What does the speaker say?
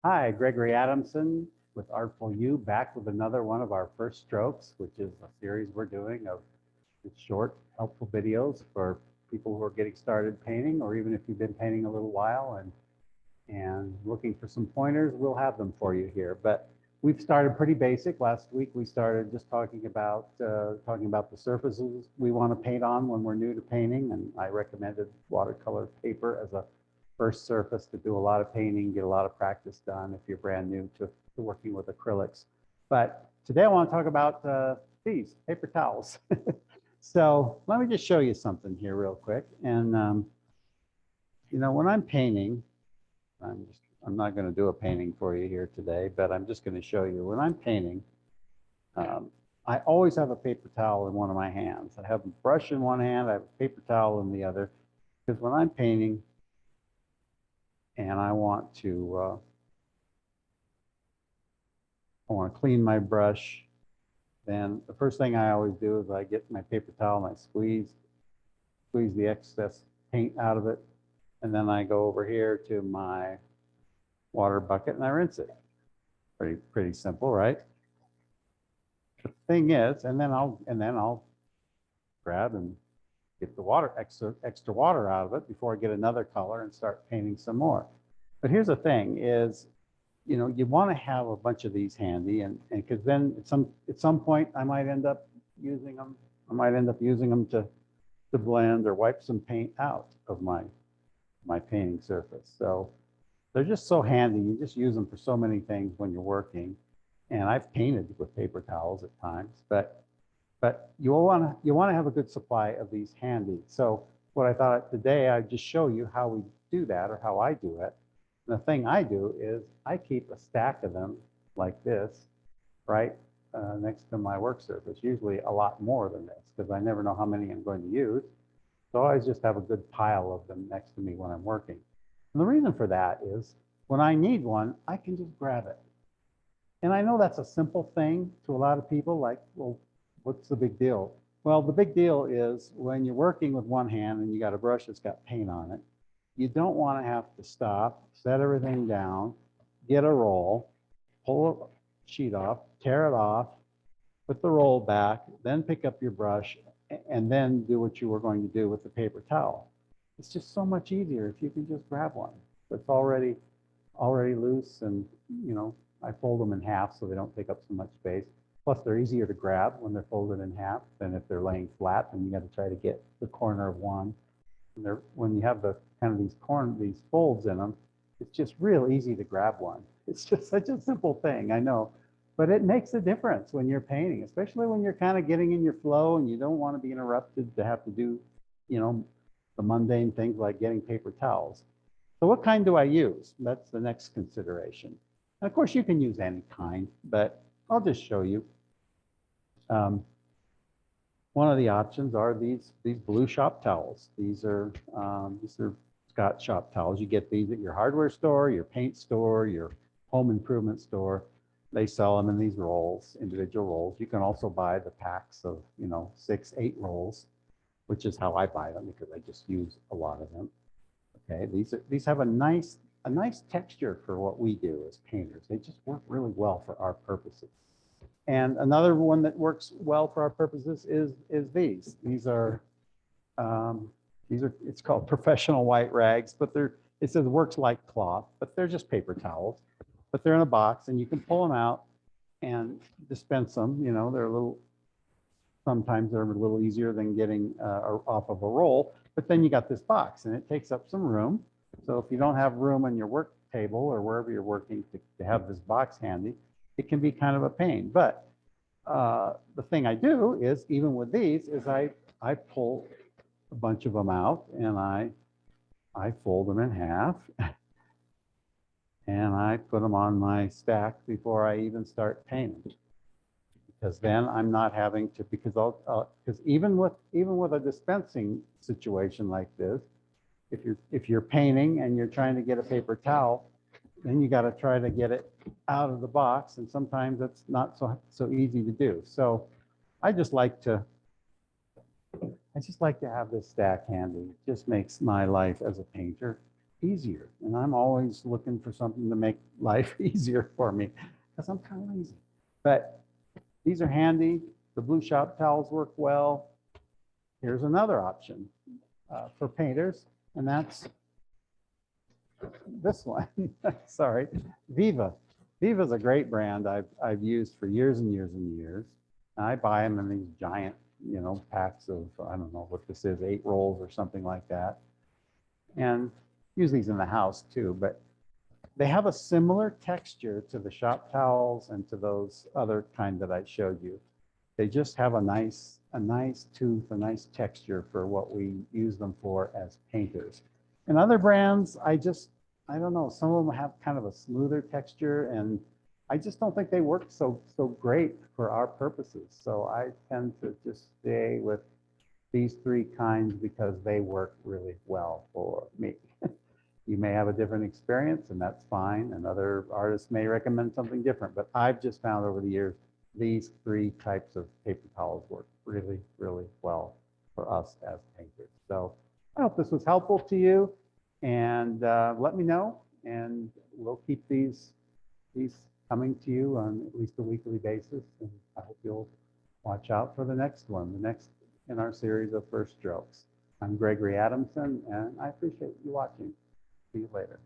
Hi, Gregory Adamson with Artful You, back with another one of our first strokes, which is a series we're doing of short, helpful videos for people who are getting started painting, or even if you've been painting a little while and looking for some pointers, we'll have them for you here. But we've started pretty basic. Last week we started just talking about the surfaces we want to paint on when we're new to painting, and I recommended watercolor paper as a first surface to do a lot of painting, get a lot of practice done if you're brand new to working with acrylics. But today I want to talk about these paper towels. So let me just show you something here real quick. And when I'm painting, I'm not going to do a painting for you here today, but I'm just going to show you when I'm painting. I always have a paper towel in one of my hands. I have a brush in one hand, I have a paper towel in the other, because when I'm painting and I want to clean my brush, then the first thing I always do is I get my paper towel and I squeeze the excess paint out of it, and then I go over here to my water bucket and I rinse it. Pretty simple, right? The thing is, and then I'll grab and get the extra water out of it before I get another color and start painting some more. But here's the thing is, you want to have a bunch of these handy, and because then at some point I might end up using them. I might end up using them to blend or wipe some paint out of my painting surface. So they're just so handy. You just use them for so many things when you're working. And I've painted with paper towels at times, but you want to have a good supply of these handy. So what I thought today, I'd just show you how we do that, or how I do it. And the thing I do is I keep a stack of them like this, right next to my work surface, usually a lot more than this, because I never know how many I'm going to use. So I always just have a good pile of them next to me when I'm working. And the reason for that is when I need one, I can just grab it. And I know that's a simple thing to a lot of people, like, well, what's the big deal? Well, the big deal is when you're working with one hand and you got a brush that's got paint on it, you don't want to have to stop, set everything down, get a roll, pull a sheet off, tear it off, put the roll back, then pick up your brush, and then do what you were going to do with the paper towel. It's just so much easier if you can just grab one that's already loose, and I fold them in half so they don't take up so much space. Plus, they're easier to grab when they're folded in half than if they're laying flat, and you got to try to get the corner of one. And when you have the kind of these folds in them, it's just real easy to grab one. It's just such a simple thing, I know, but it makes a difference when you're painting, especially when you're kind of getting in your flow and you don't want to be interrupted to have to do, the mundane things like getting paper towels. So what kind do I use? That's the next consideration. And of course, you can use any kind, but I'll just show you. One of the options are these blue shop towels. These are Scott shop towels. You get these at your hardware store, your paint store, your home improvement store. They sell them in these rolls, individual rolls. You can also buy the packs of 6, 8 rolls, which is how I buy them because I just use a lot of them. Okay, these have a nice texture for what we do as painters. They just work really well for our purposes. And another one that works well for our purposes is these. These are it's called professional white rags, but it says works like cloth, but they're just paper towels. But they're in a box, and you can pull them out and dispense them. Sometimes they're a little easier than getting off of a roll, but then you got this box and it takes up some room. So if you don't have room on your work table or wherever you're working to have this box handy, it can be kind of a pain. But the thing I do is, even with these, is I pull a bunch of them out and I fold them in half and I put them on my stack before I even start painting. Because then I'm not having to, because even with a dispensing situation like this, if you're painting and you're trying to get a paper towel, then you got to try to get it out of the box, and sometimes it's not so easy to do. So I just like to have this stack handy. It just makes my life as a painter easier. And I'm always looking for something to make life easier for me because I'm kind of lazy. But these are handy. The blue shop towels work well. Here's another option for painters, and that's this one. Sorry, Viva. Viva is a great brand I've used for years and years and years. And I buy them in these giant, packs of, I don't know what this is, 8 rolls or something like that. And use these in the house too, but they have a similar texture to the shop towels and to those other kind that I showed you. They just have a nice tooth, a nice texture for what we use them for as painters. And other brands, I don't know, some of them have kind of a smoother texture, and I just don't think they work so great for our purposes. So I tend to just stay with these 3 kinds because they work really well for me. You may have a different experience, and that's fine. And other artists may recommend something different. But I've just found over the years, these 3 types of paper towels work really, really well for us as painters. So I hope this was helpful to you. And let me know, and we'll keep these coming to you on at least a weekly basis. And I hope you'll watch out for the next one, the next in our series of First Strokes. I'm Gregory Adamson, and I appreciate you watching. See you later.